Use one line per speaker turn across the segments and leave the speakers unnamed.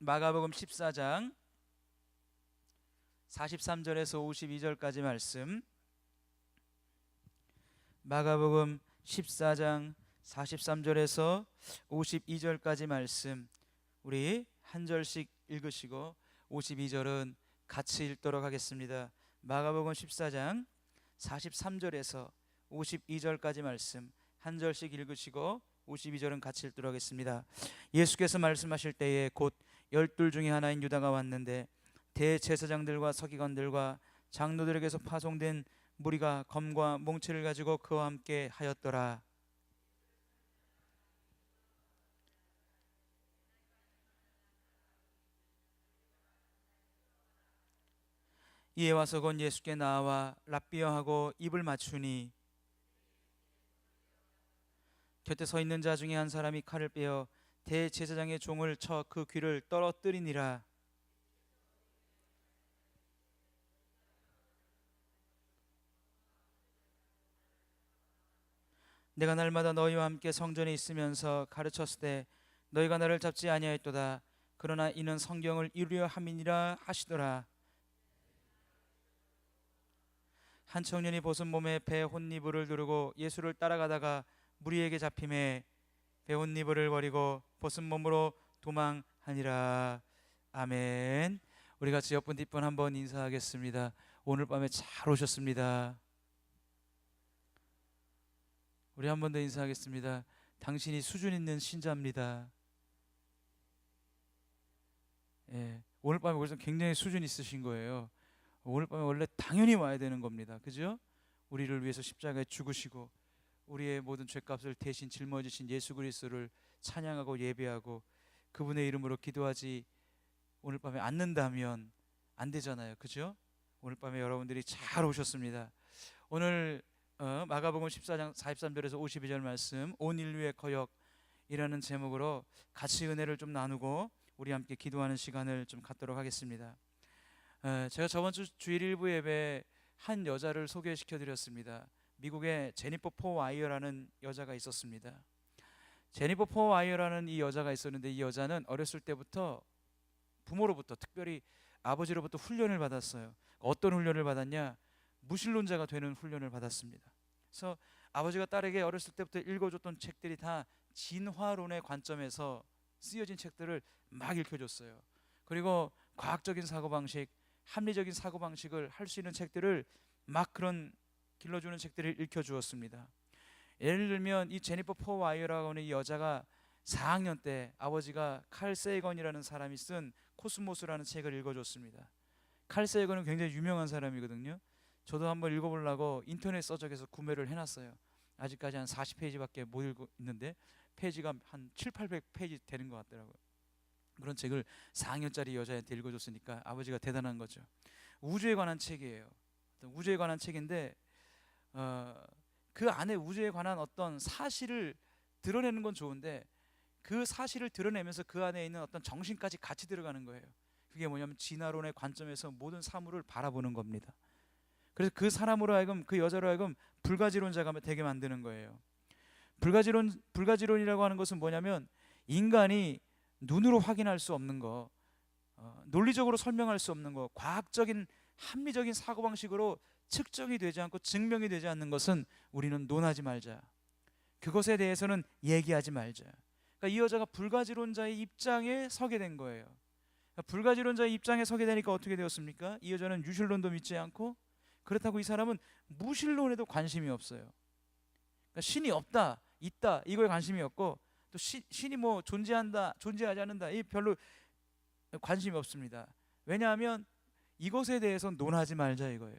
마가복음 14장 43절에서 52절까지 말씀. 마가복음 14장 43절에서 52절까지 말씀, 우리 한 절씩 읽으시고 52절은 같이 읽도록 하겠습니다. 마가복음 14장 43절에서 52절까지 말씀 한 절씩 읽으시고 52절은 같이 읽도록 하겠습니다. 예수께서 말씀하실 때에 곧 열둘 중에 하나인 유다가 왔는데 대제사장들과 서기관들과 장로들에게서 파송된 무리가 검과 몽치를 가지고 그와 함께 하였더라. 이에 와서 곧 예수께 나와 랍비여 하고 입을 맞추니 곁에 서 있는 자 중에 한 사람이 칼을 빼어 대제사장의 종을 쳐 그 귀를 떨어뜨리니라. 내가 날마다 너희와 함께 성전에 있으면서 가르쳤을 때 너희가 나를 잡지 아니하였도다. 그러나 이는 성경을 이루려 함이니라 하시더라. 한 청년이 벗은 몸에 배 혼니부를 두르고 예수를 따라가다가 무리에게 잡힘에 배 혼니부를 버리고 벗은 몸으로 도망하니라. 아멘. 우리 같이 옆분 뒷분 한번 인사하겠습니다. 오늘 밤에 잘 오셨습니다. 우리 한 번 더 인사하겠습니다. 당신이 수준 있는 신자입니다. 예, 오늘 밤에 그래서 굉장히 수준 있으신 거예요. 오늘 밤에 원래 당연히 와야 되는 겁니다. 그죠? 우리를 위해서 십자가에 죽으시고 우리의 모든 죄값을 대신 짊어지신 예수 그리스도를 찬양하고 예배하고 그분의 이름으로 기도하지 오늘 밤에 않는다면 안 되잖아요. 그죠? 오늘 밤에 여러분들이 잘 오셨습니다. 오늘 마가복음 14장 43절에서 52절 말씀, 온 인류의 거역이라는 제목으로 같이 은혜를 좀 나누고 우리 함께 기도하는 시간을 좀 갖도록 하겠습니다. 제가 저번 주 주일 일부 예배 한 여자를 소개시켜 드렸습니다. 미국의 제니퍼 포 와이어라는 여자가 있었습니다. 제니퍼 포 와이어라는 이 여자가 있었는데, 이 여자는 어렸을 때부터 부모로부터, 특별히 아버지로부터 훈련을 받았어요. 어떤 훈련을 받았냐? 무신론자가 되는 훈련을 받았습니다. 그래서 아버지가 딸에게 어렸을 때부터 읽어줬던 책들이 다 진화론의 관점에서 쓰여진 책들을 막 읽혀줬어요. 그리고 과학적인 사고방식, 합리적인 사고방식을 할 수 있는 책들을 막 그런 길러주는 책들을 읽혀주었습니다. 예를 들면 이 제니퍼 포 와이어라고 하는 이 여자가 4학년 때 아버지가 칼 세이건이라는 사람이 쓴 코스모스라는 책을 읽어줬습니다. 칼 세이건은 굉장히 유명한 사람이거든요. 저도 한번 읽어보려고 인터넷 서적에서 구매를 해놨어요. 아직까지 한 40페이지밖에 못 읽고 있는데 페이지가 한 7, 800페이지 되는 것 같더라고요. 그런 책을 4학년짜리 여자한테 읽어줬으니까 아버지가 대단한 거죠. 우주에 관한 책이에요. 우주에 관한 책인데 그 안에 우주에 관한 어떤 사실을 드러내는 건 좋은데 그 사실을 드러내면서 그 안에 있는 어떤 정신까지 같이 들어가는 거예요. 그게 뭐냐면 진화론의 관점에서 모든 사물을 바라보는 겁니다. 그래서 그 사람으로 하여금, 그 여자로 하여금 불가지론자가 되게 만드는 거예요. 불가지론이라고 하는 것은 뭐냐면 인간이 눈으로 확인할 수 없는 거, 논리적으로 설명할 수 없는 거, 과학적인 합리적인 사고방식으로 측정이 되지 않고 증명이 되지 않는 것은 우리는 논하지 말자. 그것에 대해서는 얘기하지 말자. 그러니까 이 여자가 불가지론자의 입장에 서게 된 거예요. 그러니까 불가지론자의 입장에 서게 되니까 어떻게 되었습니까? 이 여자는 유실론도 믿지 않고, 그렇다고 이 사람은 무신론에도 관심이 없어요. 그러니까 신이 없다, 있다 이거에 관심이 없고, 또 신이 뭐 존재한다, 존재하지 않는다 이 별로 관심이 없습니다. 왜냐하면 이것에 대해서 논하지 말자 이거예요.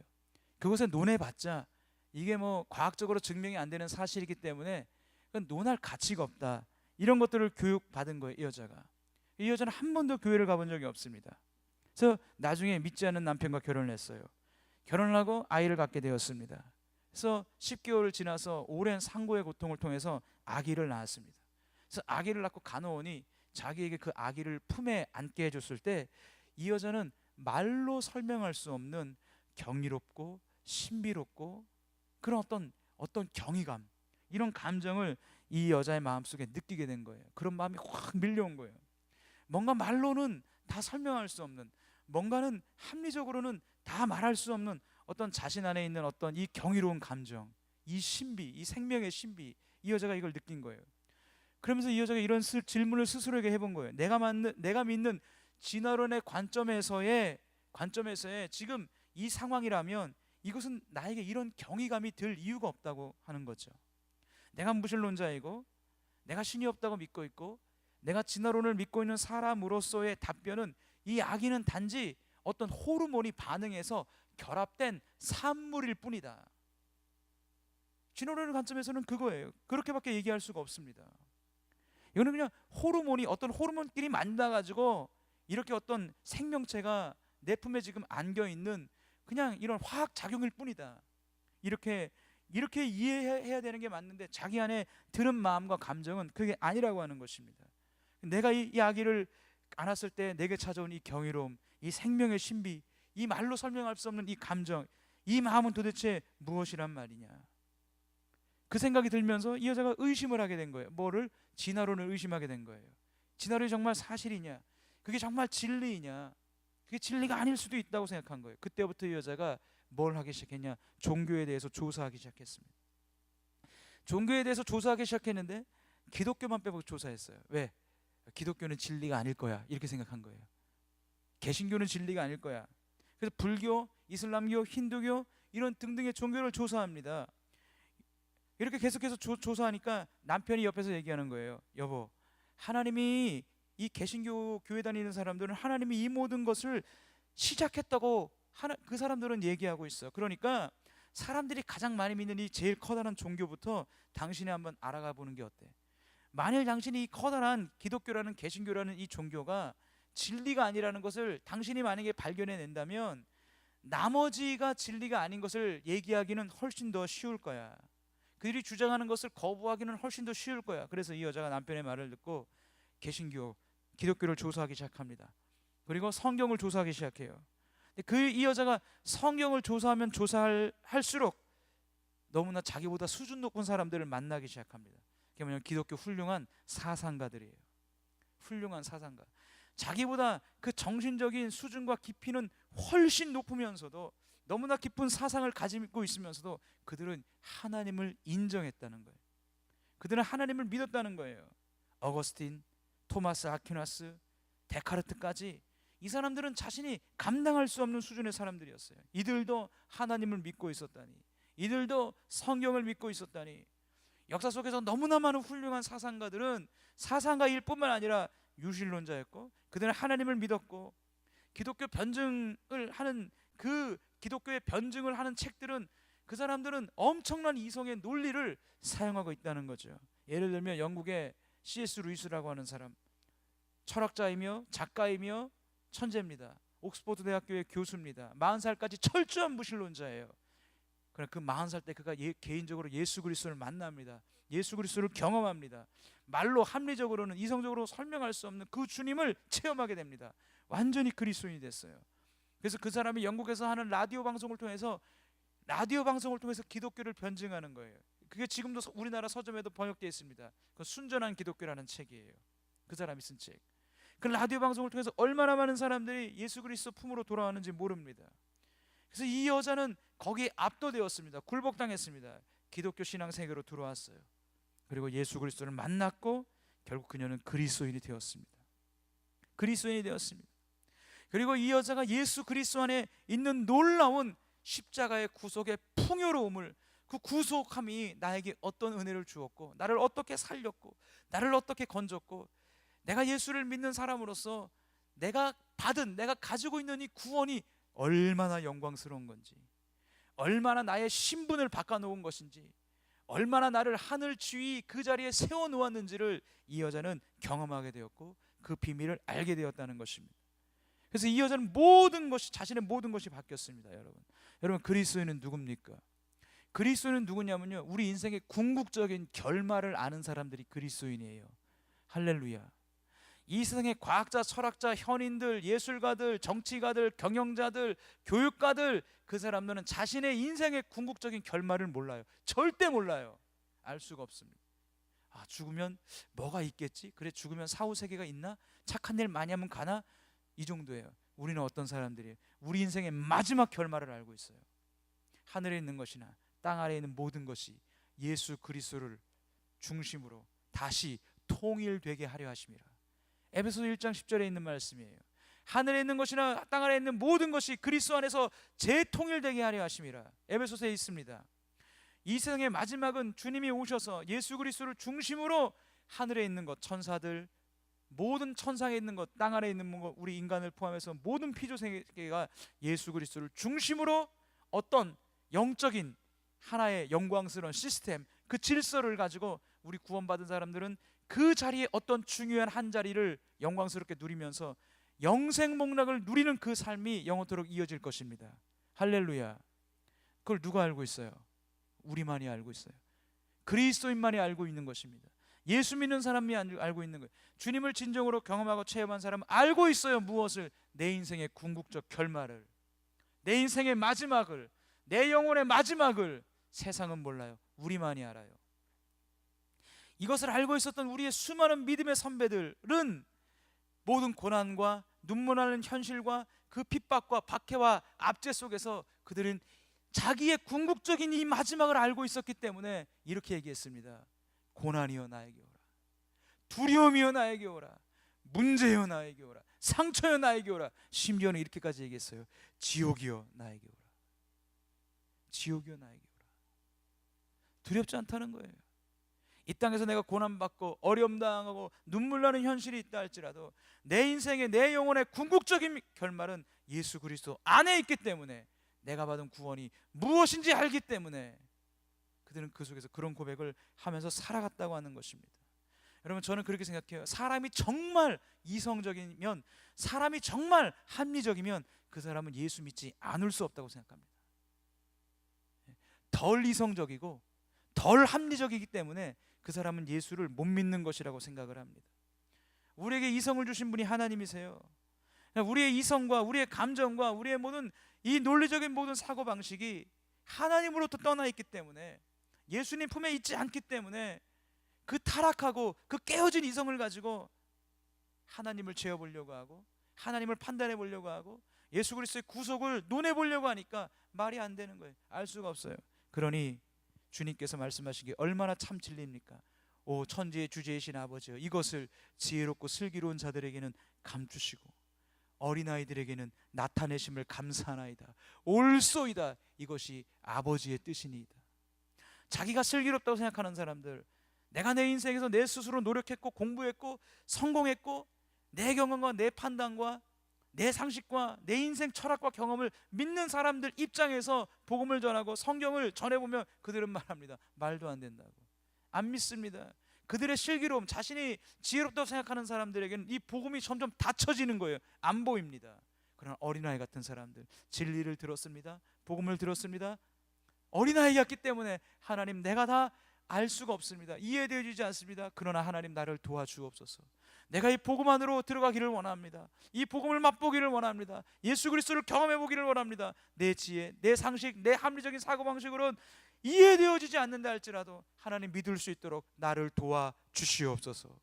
그것에 논해봤자 이게 뭐 과학적으로 증명이 안 되는 사실이기 때문에 그건 논할 가치가 없다. 이런 것들을 교육받은 거예요. 이 여자가. 이 여자는 한 번도 교회를 가본 적이 없습니다. 그래서 나중에 믿지 않는 남편과 결혼을 했어요. 결혼을 하고 아이를 갖게 되었습니다. 그래서 10개월을 지나서 오랜 상고의 고통을 통해서 아기를 낳았습니다. 그래서 아기를 낳고 간호원이 자기에게 그 아기를 품에 안게 해줬을 때 이 여자는 말로 설명할 수 없는 경이롭고 신비롭고 그런 어떤 경이감, 이런 감정을 이 여자의 마음속에 느끼게 된 거예요. 그런 마음이 확 밀려온 거예요. 뭔가 말로는 다 설명할 수 없는, 뭔가는 합리적으로는 다 말할 수 없는 어떤 자신 안에 있는 어떤 이 경이로운 감정, 이 신비, 이 생명의 신비, 이 여자가 이걸 느낀 거예요. 그러면서 이 여자가 이런 질문을 스스로에게 해본 거예요. 내가 믿는 진화론의 관점에서의 지금 이 상황이라면 이것은 나에게 이런 경이감이 들 이유가 없다고 하는 거죠. 내가 무신론자이고 내가 신이 없다고 믿고 있고 내가 진화론을 믿고 있는 사람으로서의 답변은 이 아기는 단지 어떤 호르몬이 반응해서 결합된 산물일 뿐이다. 진화론의 관점에서는 그거예요. 그렇게밖에 얘기할 수가 없습니다. 이거는 그냥 호르몬이 어떤 호르몬끼리 만나가지고 이렇게 어떤 생명체가 내 품에 지금 안겨 있는 그냥 이런 화학 작용일 뿐이다. 이렇게 이해해야 되는 게 맞는데 자기 안에 드는 마음과 감정은 그게 아니라고 하는 것입니다. 내가 이 아기를 안았을 때 내게 찾아온 이 경이로움, 이 생명의 신비, 이 말로 설명할 수 없는 이 감정, 이 마음은 도대체 무엇이란 말이냐. 그 생각이 들면서 이 여자가 의심을 하게 된 거예요. 뭐를? 진화론을 의심하게 된 거예요. 진화론이 정말 사실이냐? 그게 정말 진리이냐? 그게 진리가 아닐 수도 있다고 생각한 거예요. 그때부터 이 여자가 뭘 하기 시작했냐? 종교에 대해서 조사하기 시작했습니다. 종교에 대해서 조사하기 시작했는데 기독교만 빼고 조사했어요. 왜? 기독교는 진리가 아닐 거야, 이렇게 생각한 거예요. 개신교는 진리가 아닐 거야. 그래서 불교, 이슬람교, 힌두교 이런 등등의 종교를 조사합니다. 이렇게 계속해서 조사하니까 남편이 옆에서 얘기하는 거예요. 여보, 하나님이 이 개신교 교회 다니는 사람들은 하나님이 이 모든 것을 시작했다고 그 사람들은 얘기하고 있어. 그러니까 사람들이 가장 많이 믿는 이 제일 커다란 종교부터 당신이 한번 알아가 보는 게 어때? 만일 당신이 이 커다란 기독교라는 개신교라는 이 종교가 진리가 아니라는 것을 당신이 만약에 발견해낸다면 나머지가 진리가 아닌 것을 얘기하기는 훨씬 더 쉬울 거야. 그들이 주장하는 것을 거부하기는 훨씬 더 쉬울 거야. 그래서 이 여자가 남편의 말을 듣고 개신교, 기독교를 조사하기 시작합니다. 그리고 성경을 조사하기 시작해요. 이 여자가 성경을 조사하면 조사할수록 너무나 자기보다 수준 높은 사람들을 만나기 시작합니다. 그게 뭐냐면 기독교 훌륭한 사상가들이에요. 훌륭한 사상가. 자기보다 그 정신적인 수준과 깊이는 훨씬 높으면서도 너무나 깊은 사상을 가지고 있으면서도 그들은 하나님을 인정했다는 거예요. 그들은 하나님을 믿었다는 거예요. 어거스틴, 토마스 아퀴나스, 데카르트까지 이 사람들은 자신이 감당할 수 없는 수준의 사람들이었어요. 이들도 하나님을 믿고 있었다니, 이들도 성경을 믿고 있었다니. 역사 속에서 너무나 많은 훌륭한 사상가들은 사상가일 뿐만 아니라 유실론자였고 그들은 하나님을 믿었고 기독교 변증을 하는 기독교의 변증을 하는 책들은 그 사람들은 엄청난 이성의 논리를 사용하고 있다는 거죠. 예를 들면 영국의 C.S. 루이스라고 하는 사람, 철학자이며 작가이며 천재입니다. 옥스퍼드 대학교의 교수입니다. 40살까지 철저한 무신론자예요. 그러나 그 40살 때 그가 개인적으로 예수 그리스도를 만납니다. 예수 그리스도를 경험합니다. 말로 합리적으로는 이성적으로 설명할 수 없는 그 주님을 체험하게 됩니다. 완전히 그리스도인이 됐어요. 그래서 그 사람이 영국에서 하는 라디오 방송을 통해서 기독교를 변증하는 거예요. 그게 지금도 우리나라 서점에도 번역되어 있습니다. 그 순전한 기독교라는 책이에요. 그 사람이 쓴 책. 그 라디오 방송을 통해서 얼마나 많은 사람들이 예수 그리스도 품으로 돌아왔는지 모릅니다. 그래서 이 여자는 거기에 압도되었습니다. 굴복당했습니다. 기독교 신앙 세계로 들어왔어요. 그리고 예수 그리스도를 만났고 결국 그녀는 그리스도인이 되었습니다. 그리스도인이 되었습니다. 그리고 이 여자가 예수 그리스도 안에 있는 놀라운 십자가의 구속의 풍요로움을, 그 구속함이 나에게 어떤 은혜를 주었고 나를 어떻게 살렸고 나를 어떻게 건졌고 내가 예수를 믿는 사람으로서 내가 가지고 있는 이 구원이 얼마나 영광스러운 건지, 얼마나 나의 신분을 바꿔놓은 것인지, 얼마나 나를 하늘 지위 그 자리에 세워놓았는지를 이 여자는 경험하게 되었고 그 비밀을 알게 되었다는 것입니다. 그래서 이 여자는 자신의 모든 것이 바뀌었습니다. 여러분 그리스도인은 누굽니까? 그리스도인은 누구냐면요, 우리 인생의 궁극적인 결말을 아는 사람들이 그리스도인이에요. 할렐루야. 이 세상의 과학자, 철학자, 현인들, 예술가들, 정치가들, 경영자들, 교육가들, 그 사람들은 자신의 인생의 궁극적인 결말을 몰라요. 절대 몰라요. 알 수가 없습니다. 아, 죽으면 뭐가 있겠지? 그래, 죽으면 사후세계가 있나? 착한 일 많이 하면 가나? 이 정도예요. 우리는 어떤 사람들이에요? 우리 인생의 마지막 결말을 알고 있어요. 하늘에 있는 것이나 땅 아래에 있는 모든 것이 예수 그리스도를 중심으로 다시 통일되게 하려 하심이라. 에베소서 1장 10절에 있는 말씀이에요. 하늘에 있는 것이나 땅 아래에 있는 모든 것이 그리스도 안에서 재통일되게 하려 하심이라. 에베소서에 있습니다. 이 세상의 마지막은 주님이 오셔서 예수 그리스도를 중심으로 하늘에 있는 것, 천사들, 모든 천상에 있는 것, 땅 아래에 있는 것, 우리 인간을 포함해서 모든 피조세계가 예수 그리스도를 중심으로 어떤 영적인 하나의 영광스러운 시스템, 그 질서를 가지고 우리 구원받은 사람들은 그 자리에 어떤 중요한 한 자리를 영광스럽게 누리면서 영생복락을 누리는 그 삶이 영원토록 이어질 것입니다. 할렐루야. 그걸 누가 알고 있어요? 우리만이 알고 있어요. 그리스도인만이 알고 있는 것입니다. 예수 믿는 사람이 알고 있는 거예요. 주님을 진정으로 경험하고 체험한 사람은 알고 있어요. 무엇을? 내 인생의 궁극적 결말을, 내 인생의 마지막을, 내 영혼의 마지막을. 세상은 몰라요. 우리만이 알아요. 이것을 알고 있었던 우리의 수많은 믿음의 선배들은 모든 고난과 눈물 나는 현실과 그 핍박과 박해와 압제 속에서 그들은 자기의 궁극적인 이 마지막을 알고 있었기 때문에 이렇게 얘기했습니다. 고난이여 나에게 오라, 두려움이여 나에게 오라, 문제여 나에게 오라, 상처여 나에게 오라. 심지어는 이렇게까지 얘기했어요. 지옥이여 나에게 오라, 지옥이여 나에게 오라. 두렵지 않다는 거예요. 이 땅에서 내가 고난받고 어려움 당하고 눈물 나는 현실이 있다 할지라도 내 인생의, 내 영혼의 궁극적인 결말은 예수 그리스도 안에 있기 때문에, 내가 받은 구원이 무엇인지 알기 때문에 그들은 그 속에서 그런 고백을 하면서 살아갔다고 하는 것입니다. 여러분, 저는 그렇게 생각해요. 사람이 정말 이성적이면, 사람이 정말 합리적이면 그 사람은 예수 믿지 않을 수 없다고 생각합니다. 덜 이성적이고 덜 합리적이기 때문에 그 사람은 예수를 못 믿는 것이라고 생각을 합니다. 우리에게 이성을 주신 분이 하나님이세요. 우리의 이성과 우리의 감정과 우리의 모든 이 논리적인 모든 사고방식이 하나님으로부터 떠나 있기 때문에, 예수님 품에 있지 않기 때문에 그 타락하고 그 깨어진 이성을 가지고 하나님을 재어보려고 하고 하나님을 판단해 보려고 하고 예수 그리스도의 구속을 논해 보려고 하니까 말이 안 되는 거예요. 알 수가 없어요. 그러니 주님께서 말씀하시기에 얼마나 참 진리입니까? 오 천지의 주제이신 아버지여, 이것을 지혜롭고 슬기로운 자들에게는 감추시고 어린아이들에게는 나타내심을 감사하나이다. 옳소이다. 이것이 아버지의 뜻이니이다. 자기가 슬기롭다고 생각하는 사람들, 내가 내 인생에서 내 스스로 노력했고 공부했고 성공했고 내 경험과 내 판단과 내 상식과 내 인생 철학과 경험을 믿는 사람들 입장에서 복음을 전하고 성경을 전해보면 그들은 말합니다. 말도 안 된다고. 안 믿습니다. 그들의 슬기로움, 자신이 지혜롭다고 생각하는 사람들에게는 이 복음이 점점 닫혀지는 거예요. 안 보입니다. 그러나 어린아이 같은 사람들, 진리를 들었습니다. 복음을 들었습니다. 어린아이였기 때문에 하나님, 내가 다 알 수가 없습니다. 이해되어지지 않습니다. 그러나 하나님, 나를 도와주옵소서. 내가 이 복음 안으로 들어가기를 원합니다. 이 복음을 맛보기를 원합니다. 예수 그리스도를 경험해 보기를 원합니다. 내 지혜, 내 상식, 내 합리적인 사고방식으로는 이해되어지지 않는다 할지라도 하나님 믿을 수 있도록 나를 도와주시옵소서.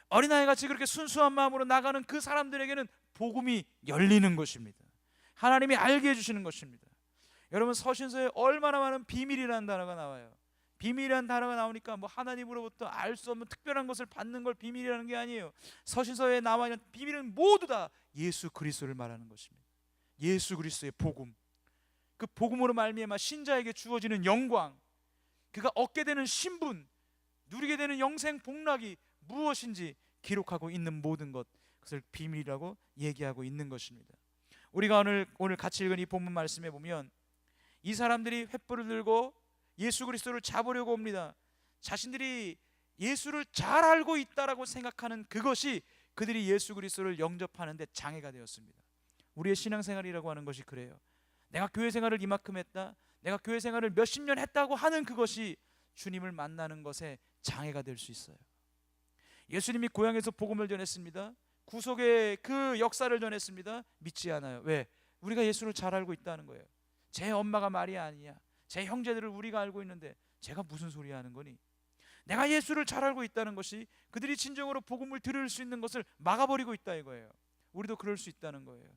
어린아이같이 그렇게 순수한 마음으로 나가는 그 사람들에게는 복음이 열리는 것입니다. 하나님이 알게 해주시는 것입니다. 여러분, 서신서에 얼마나 많은 비밀이라는 단어가 나와요. 비밀이라는 단어가 나오니까 뭐 하나님으로부터 알 수 없는 특별한 것을 받는 걸 비밀이라는 게 아니에요. 서신서에 나와 있는 비밀은 모두 다 예수 그리스도를 말하는 것입니다. 예수 그리스도의 복음, 그 복음으로 말미암아 신자에게 주어지는 영광, 그가 얻게 되는 신분, 누리게 되는 영생 복락이 무엇인지 기록하고 있는 모든 것, 그것을 비밀이라고 얘기하고 있는 것입니다. 우리가 오늘 같이 읽은 이 본문 말씀에 보면 이 사람들이 횃불을 들고 예수 그리스도를 잡으려고 옵니다. 자신들이 예수를 잘 알고 있다라고 생각하는 그것이 그들이 예수 그리스도를 영접하는 데 장애가 되었습니다. 우리의 신앙생활이라고 하는 것이 그래요. 내가 교회 생활을 이만큼 했다, 내가 교회 생활을 몇십 년 했다고 하는 그것이 주님을 만나는 것에 장애가 될 수 있어요. 예수님이 고향에서 복음을 전했습니다. 구속의 그 역사를 전했습니다. 믿지 않아요. 왜? 우리가 예수를 잘 알고 있다는 거예요. 제 엄마가 말이 아니야, 제 형제들을 우리가 알고 있는데 제가 무슨 소리 하는 거니? 내가 예수를 잘 알고 있다는 것이 그들이 진정으로 복음을 들을 수 있는 것을 막아버리고 있다 이거예요. 우리도 그럴 수 있다는 거예요.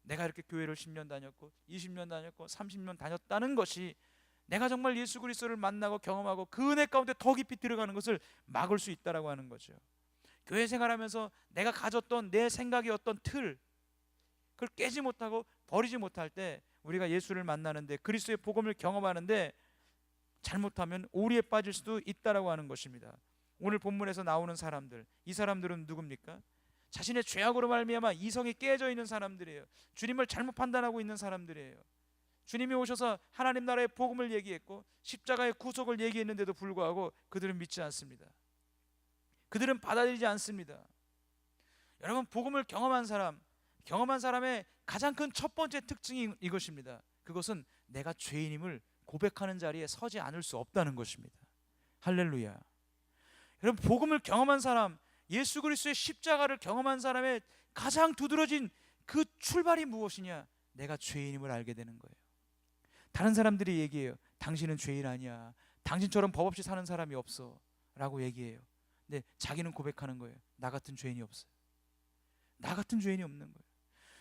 내가 이렇게 교회를 10년 다녔고 20년 다녔고 30년 다녔다는 것이 내가 정말 예수 그리스도를 만나고 경험하고 그 은혜 가운데 더 깊이 들어가는 것을 막을 수 있다라고 하는 거죠. 교회 생활하면서 내가 가졌던 내 생각의 어떤 틀, 그걸 깨지 못하고 버리지 못할 때 우리가 예수를 만나는데, 그리스도의 복음을 경험하는데 잘못하면 오리에 빠질 수도 있다라고 하는 것입니다. 오늘 본문에서 나오는 사람들, 이 사람들은 누굽니까? 자신의 죄악으로 말미암아 이성이 깨져 있는 사람들이에요. 주님을 잘못 판단하고 있는 사람들이에요. 주님이 오셔서 하나님 나라의 복음을 얘기했고 십자가의 구속을 얘기했는데도 불구하고 그들은 믿지 않습니다. 그들은 받아들이지 않습니다. 여러분, 복음을 경험한 사람의 가장 큰 첫 번째 특징이 이것입니다. 그것은 내가 죄인임을 고백하는 자리에 서지 않을 수 없다는 것입니다. 할렐루야. 여러분, 복음을 경험한 사람, 예수 그리스도의 십자가를 경험한 사람의 가장 두드러진 그 출발이 무엇이냐? 내가 죄인임을 알게 되는 거예요. 다른 사람들이 얘기해요. 당신은 죄인 아니야. 당신처럼 법 없이 사는 사람이 없어 라고 얘기해요. 근데 자기는 고백하는 거예요. 나 같은 죄인이 없어요. 나 같은 죄인이 없는 거예요.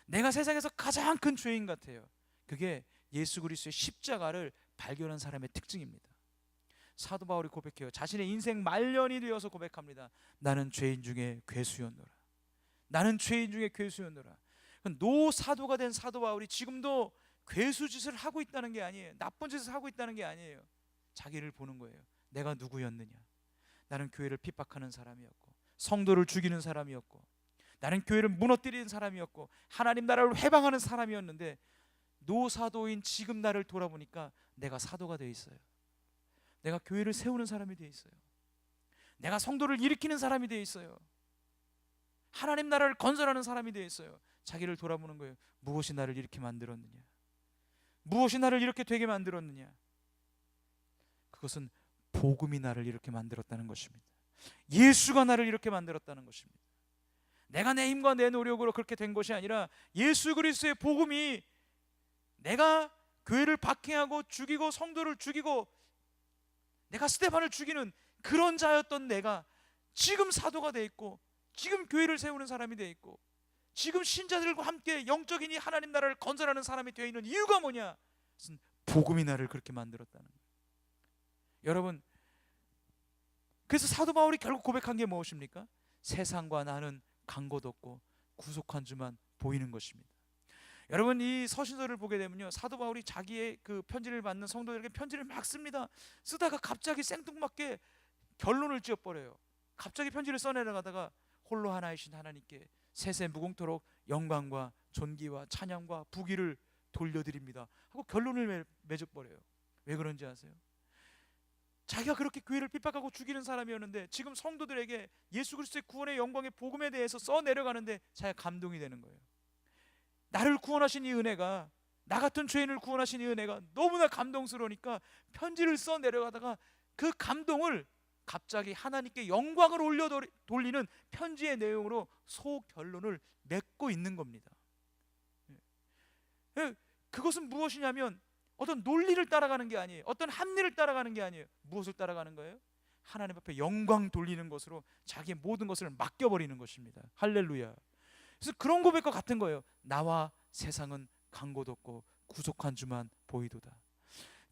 내가 세상에서 가장 큰 죄인 같아요. 그게 예수 그리스도의 십자가를 발견한 사람의 특징입니다. 사도 바울이 고백해요. 자신의 인생 말년이 되어서 고백합니다. 나는 죄인 중에 괴수였노라. 나는 죄인 중에 괴수였노라. 노 사도가 된 사도 바울이 지금도 괴수 짓을 하고 있다는 게 아니에요. 나쁜 짓을 하고 있다는 게 아니에요. 자기를 보는 거예요. 내가 누구였느냐? 나는 교회를 핍박하는 사람이었고 성도를 죽이는 사람이었고 나는 교회를 무너뜨리는 사람이었고 하나님 나라를 회방하는 사람이었는데, 노사도인 지금 나를 돌아보니까 내가 사도가 되어 있어요. 내가 교회를 세우는 사람이 되어 있어요. 내가 성도를 일으키는 사람이 되어 있어요. 하나님 나라를 건설하는 사람이 되어 있어요. 자기를 돌아보는 거예요. 무엇이 나를 이렇게 만들었느냐? 무엇이 나를 이렇게 되게 만들었느냐? 그것은 복음이 나를 이렇게 만들었다는 것입니다. 예수가 나를 이렇게 만들었다는 것입니다. 내가 내 힘과 내 노력으로 그렇게 된 것이 아니라 예수 그리스도의 복음이, 내가 교회를 박해하고 죽이고 성도를 죽이고 내가 스데반을 죽이는 그런 자였던 내가 지금 사도가 돼 있고 지금 교회를 세우는 사람이 돼 있고 지금 신자들과 함께 영적인 이 하나님 나라를 건설하는 사람이 되어 있는 이유가 뭐냐? 복음이 나를 그렇게 만들었다는 거예요. 여러분, 그래서 사도 바울이 결국 고백한 게 무엇입니까? 세상과 나는 간 곳 없고 구속한 주만 보이는 것입니다. 여러분, 이 서신서를 보게 되면요, 사도 바울이 자기의 그 편지를 받는 성도들에게 편지를 막 씁니다. 쓰다가 갑자기 생뚱맞게 결론을 지어버려요. 갑자기 편지를 써내려가다가 홀로 하나이신 하나님께 세세 무궁토록 영광과 존귀와 찬양과 부귀를 돌려드립니다 하고 결론을 맺어버려요. 왜 그런지 아세요? 자기가 그렇게 교회를 핍박하고 죽이는 사람이었는데 지금 성도들에게 예수 그리스도의 구원의 영광의 복음에 대해서 써내려가는데 자기가 감동이 되는 거예요. 나를 구원하신 이 은혜가, 나 같은 죄인을 구원하신 이 은혜가 너무나 감동스러우니까 편지를 써내려가다가 그 감동을 갑자기 하나님께 영광을 올려 돌리는 편지의 내용으로 소결론을 맺고 있는 겁니다. 그것은 무엇이냐면 어떤 논리를 따라가는 게 아니에요. 어떤 합리를 따라가는 게 아니에요. 무엇을 따라가는 거예요? 하나님 앞에 영광 돌리는 것으로 자기의 모든 것을 맡겨버리는 것입니다. 할렐루야. 그래서 그런 고백과 같은 거예요. 나와 세상은 간 곳 없고 구속한 주만 보이도다.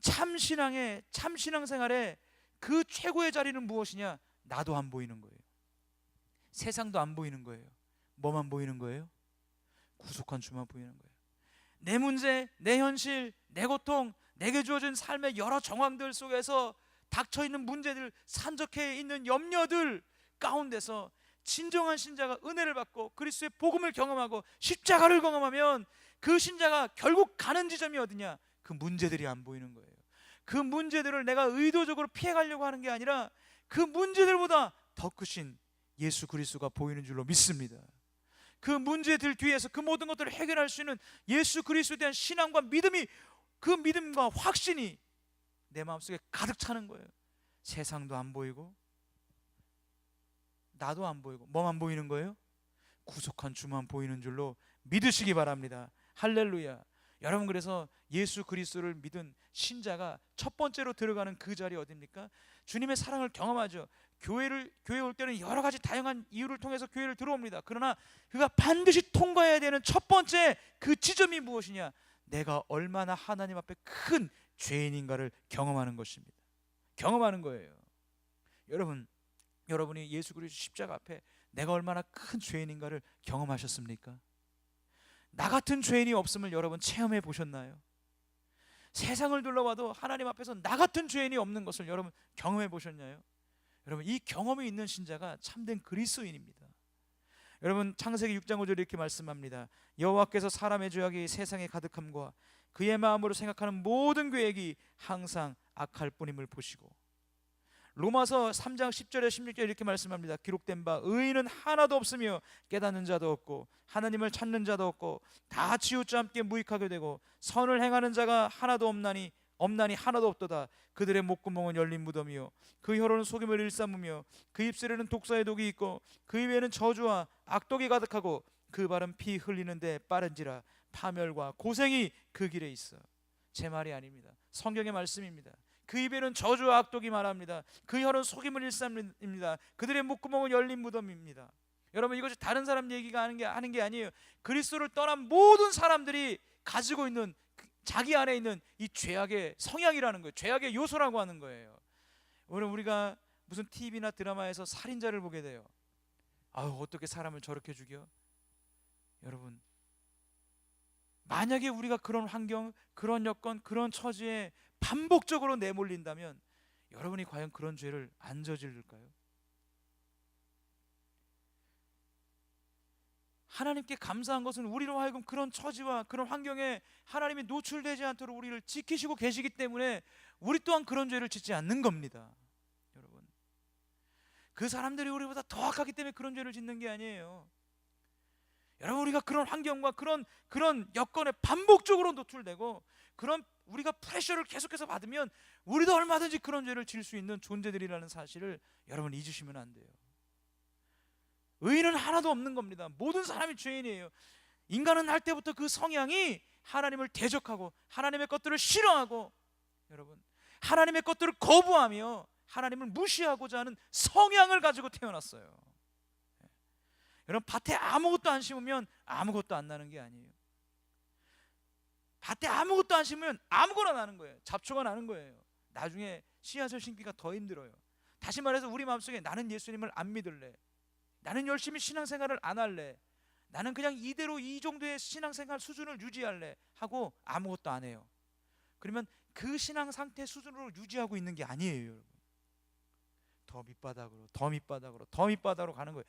참신앙의 참신앙생활의 그 최고의 자리는 무엇이냐? 나도 안 보이는 거예요. 세상도 안 보이는 거예요. 뭐만 보이는 거예요? 구속한 주만 보이는 거예요. 내 문제, 내 현실, 내 고통, 내게 주어진 삶의 여러 정황들 속에서 닥쳐있는 문제들, 산적해 있는 염려들 가운데서 진정한 신자가 은혜를 받고 그리스도의 복음을 경험하고 십자가를 경험하면 그 신자가 결국 가는 지점이 어디냐? 그 문제들이 안 보이는 거예요. 그 문제들을 내가 의도적으로 피해가려고 하는 게 아니라 그 문제들보다 더 크신 예수 그리스도가 보이는 줄로 믿습니다. 그 문제들 뒤에서 그 모든 것들을 해결할 수 있는 예수 그리스도에 대한 신앙과 믿음이, 그 믿음과 확신이 내 마음속에 가득 차는 거예요. 세상도 안 보이고 나도 안 보이고 뭐만 보이는 거예요? 구속한 주만 보이는 줄로 믿으시기 바랍니다. 할렐루야. 여러분, 그래서 예수 그리스도를 믿은 신자가 첫 번째로 들어가는 그 자리 어디입니까? 주님의 사랑을 경험하죠. 교회에 올 때는 여러 가지 다양한 이유를 통해서 교회를 들어옵니다. 그러나 그가 반드시 통과해야 되는 첫 번째 그 지점이 무엇이냐? 내가 얼마나 하나님 앞에 큰 죄인인가를 경험하는 것입니다. 경험하는 거예요. 여러분이 예수 그리스도 십자가 앞에 내가 얼마나 큰 죄인인가를 경험하셨습니까? 나 같은 죄인이 없음을 여러분 체험해 보셨나요? 세상을 둘러봐도 하나님 앞에서 나 같은 죄인이 없는 것을 여러분 경험해 보셨나요? 여러분, 이 경험이 있는 신자가 참된 그리스도인입니다. 여러분, 창세기 6장 5절에 이렇게 말씀합니다. 여호와께서 사람의 죄악이 세상에 가득함과 그의 마음으로 생각하는 모든 계획이 항상 악할 뿐임을 보시고, 로마서 3장 10절에 16절에 이렇게 말씀합니다. 기록된 바 의인은 하나도 없으며 깨닫는 자도 없고 하나님을 찾는 자도 없고 다 치우쳐 함께 무익하게 되고 선을 행하는 자가 하나도 없나니 하나도 없도다. 그들의 목구멍은 열린 무덤이요 그 혀로는 속임을 일삼으며 그 입술에는 독사의 독이 있고 그 입에는 저주와 악독이 가득하고 그 발은 피 흘리는데 빠른지라 파멸과 고생이 그 길에 있어. 제 말이 아닙니다. 성경의 말씀입니다. 그 입에는 저주와 악독이 말합니다. 그 혀는 속임을 일삼입니다. 그들의 목구멍은 열린 무덤입니다. 여러분, 이것이 다른 사람 얘기가 하는 게 아니에요. 그리스도를 떠난 모든 사람들이 가지고 있는 자기 안에 있는 이 죄악의 성향이라는 거예요. 죄악의 요소라고 하는 거예요. 오늘 우리가 무슨 TV나 드라마에서 살인자를 보게 돼요. 어떻게 사람을 저렇게 죽여? 여러분, 만약에 우리가 그런 환경, 그런 여건, 그런 처지에 반복적으로 내몰린다면 여러분이 과연 그런 죄를 안 저질까요? 하나님께 감사한 것은 우리로 하여금 그런 처지와 그런 환경에 하나님이 노출되지 않도록 우리를 지키시고 계시기 때문에 우리 또한 그런 죄를 짓지 않는 겁니다. 여러분, 그 사람들이 우리보다 더 악하기 때문에 그런 죄를 짓는 게 아니에요. 여러분, 우리가 그런 환경과 그런 여건에 반복적으로 노출되고 그런 우리가 프레셔를 계속해서 받으면 우리도 얼마든지 그런 죄를 지을 수 있는 존재들이라는 사실을 여러분 잊으시면 안 돼요. 의인은 하나도 없는 겁니다. 모든 사람이 죄인이에요. 인간은 날 때부터 그 성향이 하나님을 대적하고 하나님의 것들을 싫어하고 여러분 하나님의 것들을 거부하며 하나님을 무시하고자 하는 성향을 가지고 태어났어요. 여러분, 밭에 아무것도 안 심으면 아무것도 안 나는 게 아니에요. 밭에 아무것도 안 심으면 아무거나 나는 거예요. 잡초가 나는 거예요. 나중에 씨앗을 심기가 더 힘들어요. 다시 말해서 우리 마음속에 나는 예수님을 안 믿을래, 나는 열심히 신앙생활을 안 할래, 나는 그냥 이대로 이 정도의 신앙생활 수준을 유지할래 하고 아무것도 안 해요. 그러면 그 신앙 상태 수준으로 유지하고 있는 게 아니에요. 여러분, 더 밑바닥으로 가는 거예요.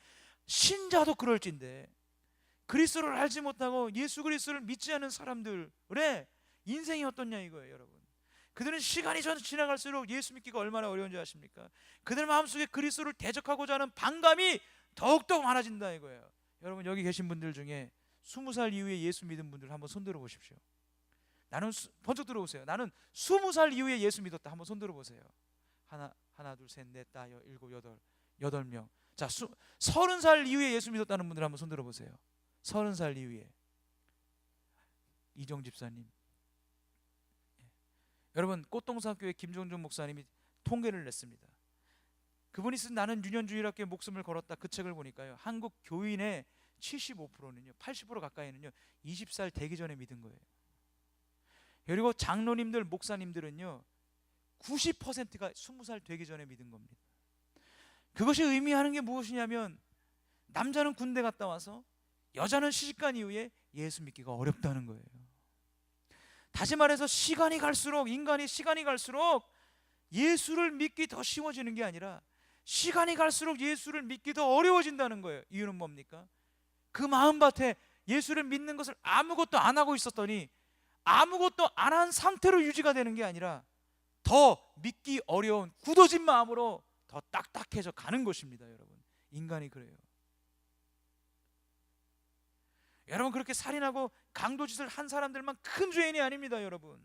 신자도 그럴진데 그리스도를 알지 못하고 예수 그리스도를 믿지 않은 사람들의 인생이 어떻냐 이거예요. 여러분, 그들은 시간이 지나갈수록 예수 믿기가 얼마나 어려운지 아십니까? 그들 마음속에 그리스도를 대적하고자 하는 반감이 더욱더 많아진다 이거예요. 여러분, 여기 계신 분들 중에 20살 이후에 예수 믿은 분들 한번 손 들어 보십시오. 번쩍 들어보세요. 나는 20살 이후에 예수 믿었다. 한번 손 들어 보세요. 하나 둘 셋 넷 다 일곱 여덟 명. 자, 30살 이후에 예수 믿었다는 분들 한번 손 들어 보세요. 30살 이후에. 이정 집사님. 여러분, 꽃동산교회 김종준 목사님이 통계를 냈습니다. 그분이 쓴 나는 유년주일학교에 목숨을 걸었다 그 책을 보니까요, 한국 교인의 75%는요 80% 가까이는요 20살 되기 전에 믿은 거예요. 그리고 장로님들 목사님들은요 90%가 20살 되기 전에 믿은 겁니다. 그것이 의미하는 게 무엇이냐면 남자는 군대 갔다 와서 여자는 시집간 이후에 예수 믿기가 어렵다는 거예요. 다시 말해서 인간이 시간이 갈수록 예수를 믿기 더 쉬워지는 게 아니라 시간이 갈수록 예수를 믿기 더 어려워진다는 거예요. 이유는 뭡니까? 그 마음밭에 예수를 믿는 것을 아무것도 안 하고 있었더니 아무것도 안 한 상태로 유지가 되는 게 아니라 더 믿기 어려운 굳어진 마음으로 더 딱딱해져 가는 것입니다. 여러분, 인간이 그래요. 여러분, 그렇게 살인하고 강도짓을 한 사람들만 큰 죄인이 아닙니다. 여러분,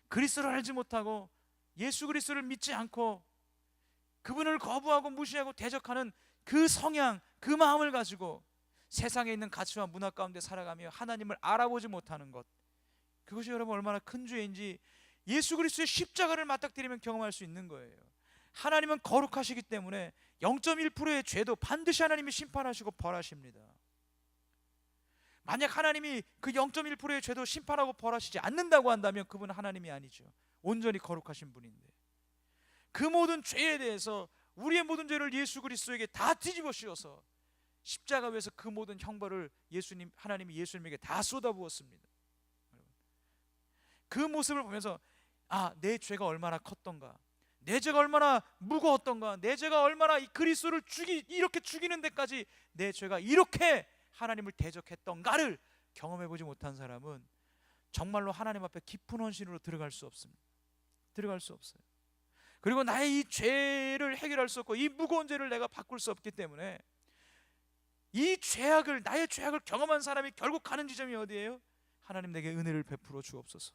그리스도를 알지 못하고 예수 그리스도를 믿지 않고 그분을 거부하고 무시하고 대적하는 그 성향, 그 마음을 가지고 세상에 있는 가치와 문화 가운데 살아가며 하나님을 알아보지 못하는 것, 그것이 여러분 얼마나 큰 죄인지 예수 그리스도의 십자가를 맞닥뜨리면 경험할 수 있는 거예요. 하나님은 거룩하시기 때문에 0.1%의 죄도 반드시 하나님이 심판하시고 벌하십니다. 만약 하나님이 그 0.1%의 죄도 심판하고 벌하시지 않는다고 한다면 그분은 하나님이 아니죠. 온전히 거룩하신 분인데, 그 모든 죄에 대해서 우리의 모든 죄를 예수 그리스도에게 다 뒤집어 씌워서 십자가 위에서 그 모든 형벌을 하나님이 예수님에게 다 쏟아부었습니다. 그 모습을 보면서 내 죄가 얼마나 컸던가, 내 죄가 얼마나 무거웠던가, 내 죄가 얼마나 이 그리스도를 이렇게 죽이는 데까지 내 죄가 이렇게 하나님을 대적했던가를 경험해보지 못한 사람은 정말로 하나님 앞에 깊은 헌신으로 들어갈 수 없습니다. 들어갈 수 없어요. 그리고 나의 이 죄를 해결할 수 없고 이 무거운 죄를 내가 바꿀 수 없기 때문에 이 나의 죄악을 경험한 사람이 결국 가는 지점이 어디예요? 하나님 내게 은혜를 베풀어 주옵소서.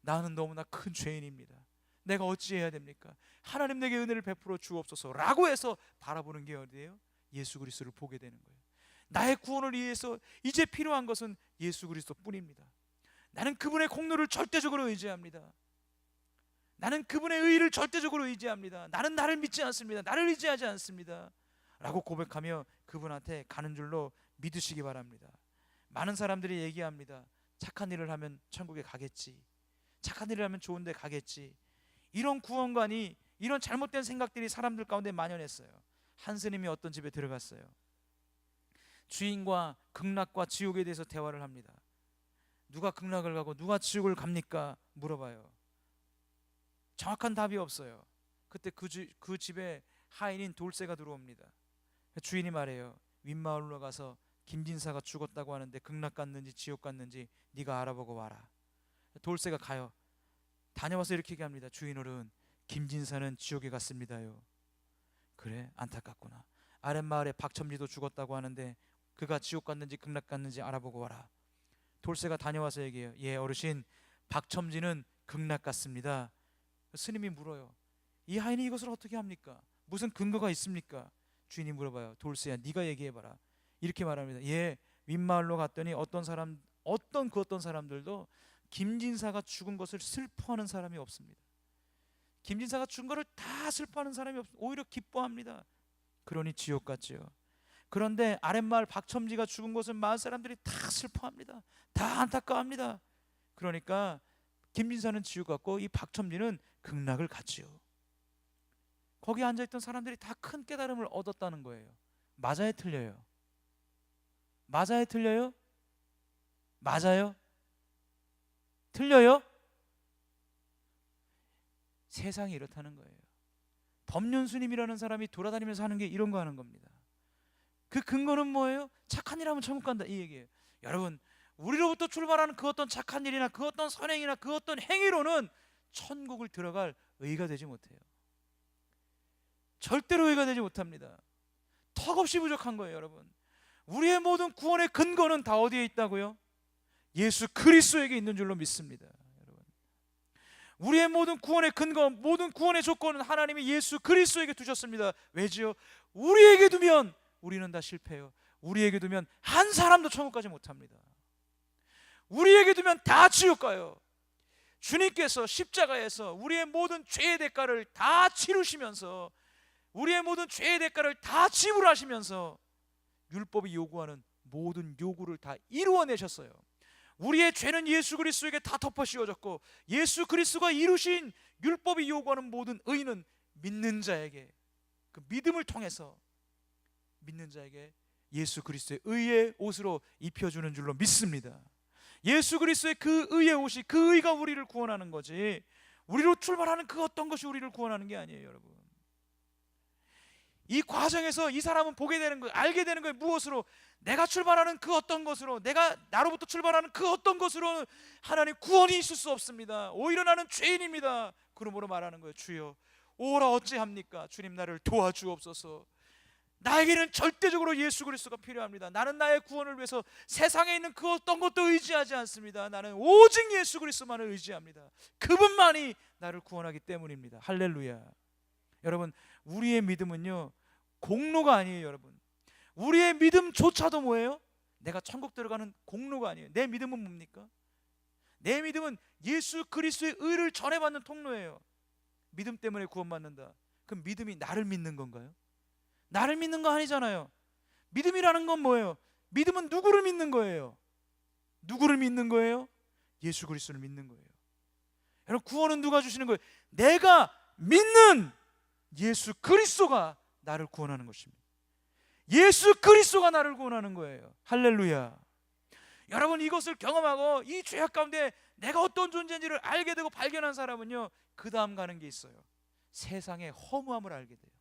나는 너무나 큰 죄인입니다. 내가 어찌해야 됩니까? 하나님 내게 은혜를 베풀어 주옵소서 라고 해서 바라보는 게 어디예요? 예수 그리스도를 보게 되는 거예요. 나의 구원을 위해서 이제 필요한 것은 예수 그리스도 뿐입니다. 나는 그분의 공로를 절대적으로 의지합니다. 나는 그분의 의의를 절대적으로 의지합니다. 나는 나를 믿지 않습니다. 나를 의지하지 않습니다 라고 고백하며 그분한테 가는 줄로 믿으시기 바랍니다. 많은 사람들이 얘기합니다. 착한 일을 하면 천국에 가겠지, 착한 일을 하면 좋은 데 가겠지. 이런 구원관이, 이런 잘못된 생각들이 사람들 가운데 만연했어요. 한 스님이 어떤 집에 들어갔어요. 주인과 극락과 지옥에 대해서 대화를 합니다. 누가 극락을 가고 누가 지옥을 갑니까? 물어봐요. 정확한 답이 없어요. 그때 그 집에 하인인 돌쇠가 들어옵니다. 주인이 말해요. 윗마을로 가서 김진사가 죽었다고 하는데 극락 갔는지 지옥 갔는지 네가 알아보고 와라. 돌쇠가 가요. 다녀와서 이렇게 얘기합니다. 주인어른, 김진사는 지옥에 갔습니다요. 그래? 안타깝구나. 아랫마을에 박첨지도 죽었다고 하는데 그가 지옥 갔는지 극락 갔는지 알아보고 와라. 돌쇠가 다녀와서 얘기해요. 예, 어르신, 박첨지는 극락 갔습니다. 스님이 물어요. 이 하인이 이것을 어떻게 합니까? 무슨 근거가 있습니까? 주인이 물어봐요. 돌쇠야, 네가 얘기해봐라. 이렇게 말합니다. 예, 윗마을로 갔더니 어떤 사람들도 김진사가 죽은 것을 슬퍼하는 사람이 없습니다. 김진사가 죽은 것을 다 슬퍼하는 사람이 없습니다. 오히려 기뻐합니다. 그러니 지옥 갔지요. 그런데 아랫마을 박첨지가 죽은 것을 마을 사람들이 다 슬퍼합니다. 다 안타까워합니다. 그러니까 김진사는 지옥 갔고 이 박첨지는 극락을 갔지요. 거기 앉아있던 사람들이 다 큰 깨달음을 얻었다는 거예요. 맞아요, 틀려요? 맞아요, 틀려요? 맞아요? 틀려요? 세상이 이렇다는 거예요. 법륜스님이라는 사람이 돌아다니면서 하는 게 이런 거 하는 겁니다. 그 근거는 뭐예요? 착한 일 하면 천국 간다, 이 얘기예요. 여러분, 우리로부터 출발하는 그 어떤 착한 일이나 그 어떤 선행이나 그 어떤 행위로는 천국을 들어갈 의의가 되지 못해요. 절대로 의의가 되지 못합니다. 턱없이 부족한 거예요. 여러분, 우리의 모든 구원의 근거는 다 어디에 있다고요? 예수 그리스도에게 있는 줄로 믿습니다. 여러분, 우리의 모든 구원의 근거, 모든 구원의 조건은 하나님이 예수 그리스도에게 두셨습니다. 왜지요? 우리에게 두면 우리는 다 실패해요. 우리에게 두면 한 사람도 천국 가지 못합니다. 우리에게 두면 다 지옥 가요. 주님께서 십자가에서 우리의 모든 죄의 대가를 다 치르시면서, 우리의 모든 죄의 대가를 다 지불하시면서 율법이 요구하는 모든 요구를 다 이루어내셨어요. 우리의 죄는 예수 그리스도에게 다 덮어 씌워졌고, 예수 그리스도가 이루신 율법이 요구하는 모든 의는 믿는 자에게, 그 믿음을 통해서 믿는 자에게 예수 그리스도의 의의 옷으로 입혀주는 줄로 믿습니다. 예수 그리스도의 그 의의 옷이, 그 의가 우리를 구원하는 거지, 우리로 출발하는 그 어떤 것이 우리를 구원하는 게 아니에요. 여러분, 이 과정에서 이 사람은 보게 되는 거예요. 알게 되는 거예요. 무엇으로? 내가 출발하는 그 어떤 것으로, 내가 나로부터 출발하는 그 어떤 것으로는 하나님 구원이 있을 수 없습니다. 오히려 나는 죄인입니다. 그러므로 말하는 거예요. 주여, 오라 어찌합니까? 주님, 나를 도와주옵소서. 나에게는 절대적으로 예수 그리스도가 필요합니다. 나는 나의 구원을 위해서 세상에 있는 그 어떤 것도 의지하지 않습니다. 나는 오직 예수 그리스도만을 의지합니다. 그분만이 나를 구원하기 때문입니다. 할렐루야. 여러분, 우리의 믿음은요, 공로가 아니에요. 여러분, 우리의 믿음조차도 뭐예요? 내가 천국 들어가는 공로가 아니에요. 내 믿음은 뭡니까? 내 믿음은 예수 그리스도의 의를 전해받는 통로예요. 믿음 때문에 구원받는다. 그럼 믿음이 나를 믿는 건가요? 나를 믿는 거 아니잖아요. 믿음이라는 건 뭐예요? 믿음은 누구를 믿는 거예요? 누구를 믿는 거예요? 예수 그리스도를 믿는 거예요. 여러분, 구원은 누가 주시는 거예요? 내가 믿는 예수 그리스도가 나를 구원하는 것입니다. 예수 그리스도가 나를 구원하는 거예요. 할렐루야. 여러분, 이것을 경험하고 이 죄악 가운데 내가 어떤 존재인지를 알게 되고 발견한 사람은요, 그 다음 가는 게 있어요. 세상의 허무함을 알게 돼요.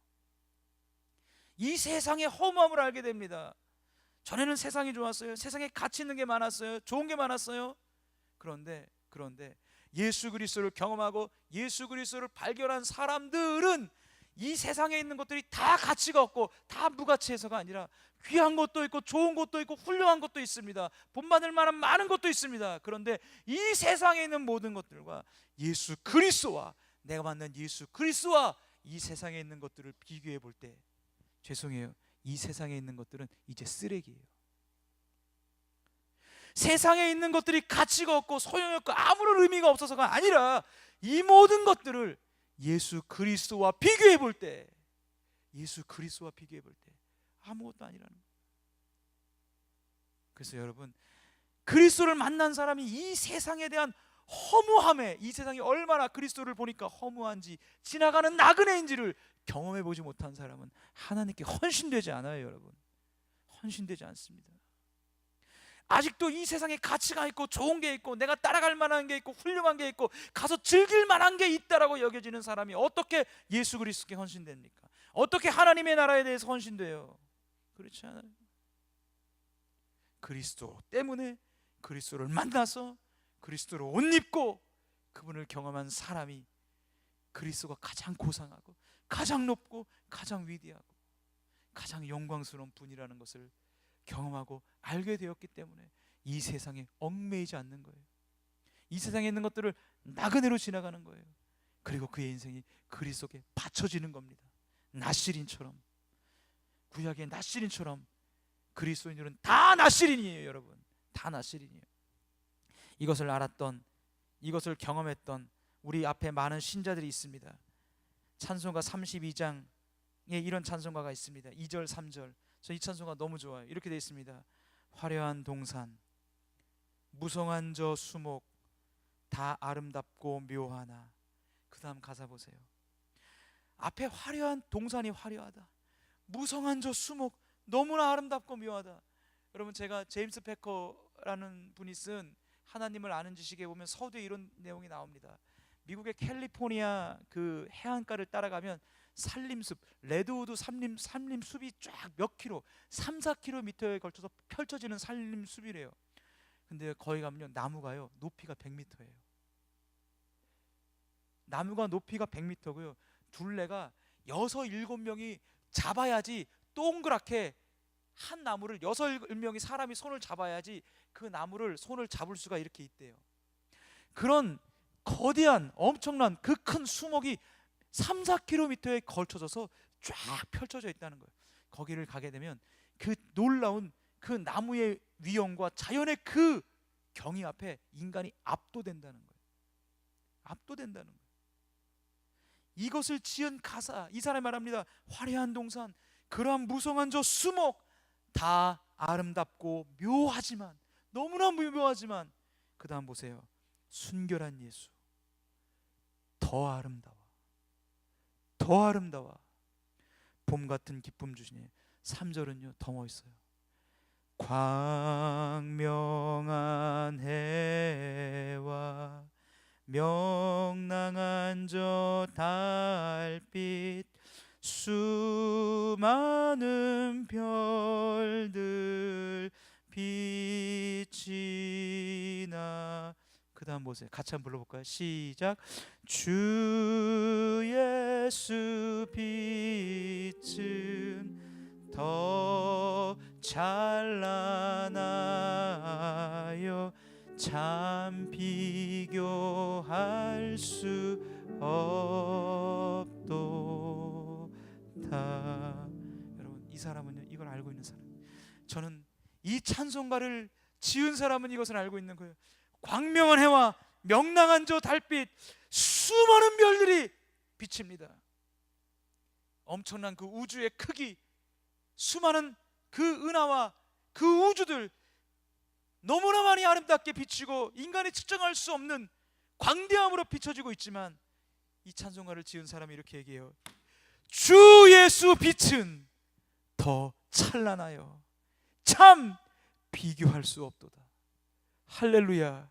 이 세상의 허무함을 알게 됩니다. 전에는 세상이 좋았어요. 세상에 가치 있는 게 많았어요. 좋은 게 많았어요. 그런데 예수 그리스도를 경험하고 예수 그리스도를 발견한 사람들은 이 세상에 있는 것들이 다 가치가 없고 다 무가치해서가 아니라 귀한 것도 있고 좋은 것도 있고 훌륭한 것도 있습니다. 본받을 만한 많은 것도 있습니다. 그런데 이 세상에 있는 모든 것들과 예수 그리스도와, 내가 만난 예수 그리스도와 이 세상에 있는 것들을 비교해 볼 때, 죄송해요, 이 세상에 있는 것들은 이제 쓰레기예요. 세상에 있는 것들이 가치가 없고 소용이 없고 아무런 의미가 없어서가 아니라 이 모든 것들을 예수 그리스도와 비교해 볼 때, 예수 그리스도와 비교해 볼 때 아무것도 아니라는 거예요. 그래서 여러분, 그리스도를 만난 사람이 이 세상에 대한 허무함에, 이 세상이 얼마나 그리스도를 보니까 허무한지, 지나가는 나그네인지를 경험해 보지 못한 사람은 하나님께 헌신되지 않아요. 여러분, 헌신되지 않습니다. 아직도 이 세상에 가치가 있고 좋은 게 있고 내가 따라갈 만한 게 있고 훌륭한 게 있고 가서 즐길 만한 게 있다라고 여겨지는 사람이 어떻게 예수 그리스도께 헌신됩니까? 어떻게 하나님의 나라에 대해서 헌신돼요? 그렇지 않아요. 그리스도 때문에, 그리스도를 만나서 그리스도를 옷 입고 그분을 경험한 사람이 그리스도가 가장 고상하고 가장 높고 가장 위대하고 가장 영광스러운 분이라는 것을 경험하고 알게 되었기 때문에 이 세상에 얽매이지 않는 거예요. 이 세상에 있는 것들을 나그네로 지나가는 거예요. 그리고 그의 인생이 그리스도께 바쳐지는 겁니다. 나시린처럼, 구약의 나시린처럼 그리스도인들은 다 나시린이에요. 여러분, 다 나시린이에요. 이것을 알았던, 이것을 경험했던 우리 앞에 많은 신자들이 있습니다. 찬송가 32장에 이런 찬송가가 있습니다. 2절 3절. 저 이 찬송가 너무 좋아요. 이렇게 되어 있습니다. 화려한 동산, 무성한 저 수목, 다 아름답고 묘하나. 그 다음 가사 보세요. 앞에 화려한 동산이 화려하다, 무성한 저 수목 너무나 아름답고 묘하다. 여러분, 제가 제임스 패커라는 분이 쓴 하나님을 아는 지식에 보면 서두에 이런 내용이 나옵니다. 미국의 캘리포니아 그 해안가를 따라가면 산림숲, 레드우드 산림숲이 쫙 몇 킬로, 3, 4km에 걸쳐서 펼쳐지는 산림숲이래요. 근데 거기 가면요, 나무가요 높이가 100m예요. 나무가 높이가 100m고요 둘레가 6, 7명이 잡아야지, 동그랗게 한 나무를 6, 7명이 사람이 손을 잡아야지 그 나무를 손을 잡을 수가 이렇게 있대요. 그런 거대한 엄청난 그 큰 수목이 3, 4km에 걸쳐져서 쫙 펼쳐져 있다는 거예요. 거기를 가게 되면 그 놀라운 그 나무의 위엄과 자연의 그 경이 앞에 인간이 압도된다는 거예요. 압도된다는 거예요. 이것을 지은 가사, 이 사람이 말합니다. 화려한 동산, 그러한 무성한 저 수목, 다 아름답고 묘하지만, 너무나 묘하지만, 그 다음 보세요. 순결한 예수, 더 아름다워, 더 아름다워. 봄 같은 기쁨 주시니. 3절은요 더 멋있어요. 광명한 해와 명랑한 저 달빛, 수많은 별들 빛이 나. 그 다음 보세요. 같이 한번 불러볼까요? 시작. 주 예수 빛은 더 찬란하여 참 비교할 수 없도다. 여러분, 이 사람은요 이걸 알고 있는 사람. 저는 이 찬송가를 지은 사람은 이것을 알고 있는 거예요. 광명한 해와 명랑한 저 달빛, 수많은 별들이 비칩니다. 엄청난 그 우주의 크기, 수많은 그 은하와 그 우주들, 너무나 많이 아름답게 비치고 인간이 측정할 수 없는 광대함으로 비춰지고 있지만, 이 찬송가를 지은 사람이 이렇게 얘기해요. 주 예수 빛은 더 찬란하여 참 비교할 수 없도다. 할렐루야.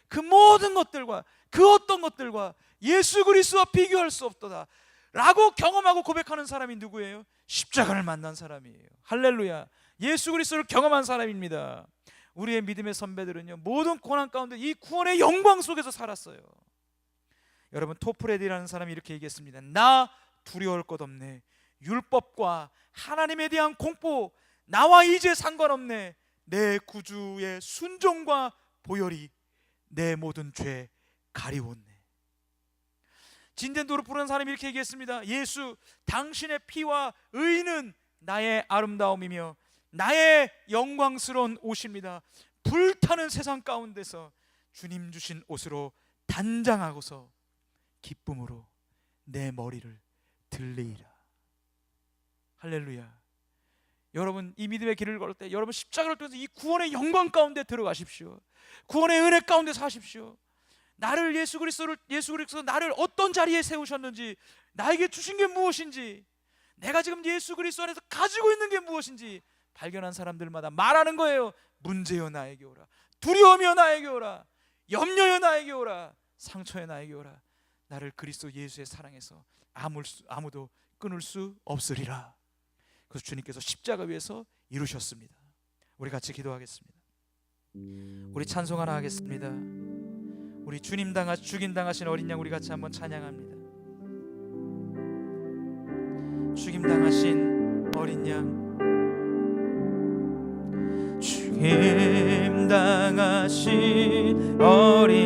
그 모든 것들과 그 어떤 것들과 예수 그리스도와 비교할 수 없도다 라고 경험하고 고백하는 사람이 누구예요? 십자가를 만난 사람이에요. 할렐루야. 예수 그리스도를 경험한 사람입니다. 우리의 믿음의 선배들은요, 모든 고난 가운데 이 구원의 영광 속에서 살았어요. 여러분, 토프레디라는 사람이 이렇게 얘기했습니다. 나 두려울 것 없네. 율법과 하나님에 대한 공포, 나와 이제 상관없네. 내 구주의 순종과 보혈이 내 모든 죄 가리웠네. 진덴도르 부르는 사람이 이렇게 얘기했습니다. 예수, 당신의 피와 의는 나의 아름다움이며 나의 영광스러운 옷입니다. 불타는 세상 가운데서 주님 주신 옷으로 단장하고서 기쁨으로 내 머리를 들리리라. 할렐루야. 여러분, 이 믿음의 길을 걸을 때 여러분 십자가를 통해서 이 구원의 영광 가운데 들어가십시오. 구원의 은혜 가운데 사십시오. 나를 예수 그리스도 나를 어떤 자리에 세우셨는지, 나에게 주신 게 무엇인지, 내가 지금 예수 그리스도 안에서 가지고 있는 게 무엇인지 발견한 사람들마다 말하는 거예요. 문제여 나에게 오라. 두려움이여 나에게 오라. 염려여 나에게 오라. 상처여 나에게 오라. 나를 그리스도 예수의 사랑에서 아무도 끊을 수 없으리라. 그래서 주님께서 십자가 위에서 이루셨습니다. 우리 같이 기도하겠습니다. 우리 찬송 하나 하겠습니다. 우리 주님 죽임 당하신 어린 양 우리 같이 한번 찬양합니다. 죽임 당하신 어린 양, 죽임 당하신 어린